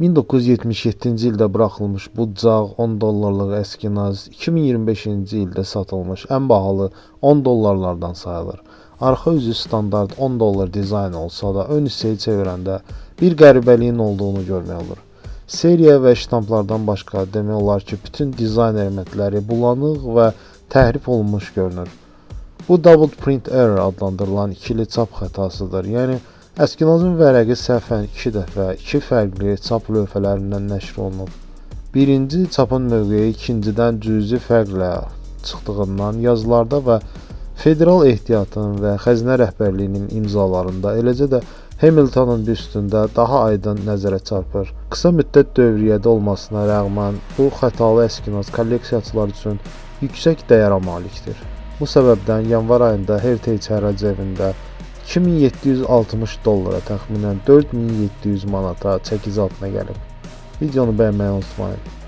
1977-ci ildə buraxılmış bu cağ 10 dollarlıq əskinaz 2025-ci ildə satılmış ən bahalı 10 dollarlardan sayılır. Arxa üzü standart 10 dollar dizayn olsa da ön hissəyi çevirəndə bir qəribəliyin olduğunu görmək olur. Seriya və ştamplardan başqa demək olar ki, bütün dizayn elementləri bulanıq və təhrif olunmuş görünür. Bu double print error adlandırılan ikili çap xətasıdır. Yəni əskinazın vərəqi səhvən 2 dəfə 2 fərqli çap lövhələrindən nəşr olunub. Birinci çapın mövqeyi ikincidən cüzi fərqlə çıxdığından yazılarda və Federal Ehtiyatın və Xəzinə Rəhbərliyinin imzalarında, eləcə də Hamiltonun büstündə daha aydın nəzərə çarpır. Qısa müddət dövriyyədə olmasına rəğmən bu xətalı əskinaz kolleksiyaçılar üçün yüksək dəyərə malikdir. Bu səbəbdən yanvar ayında Heritage hərrac evində 2760 dollara təxminən 4700 manata çəkic altına gəlib. Videonu bəyənməyi unutmayın.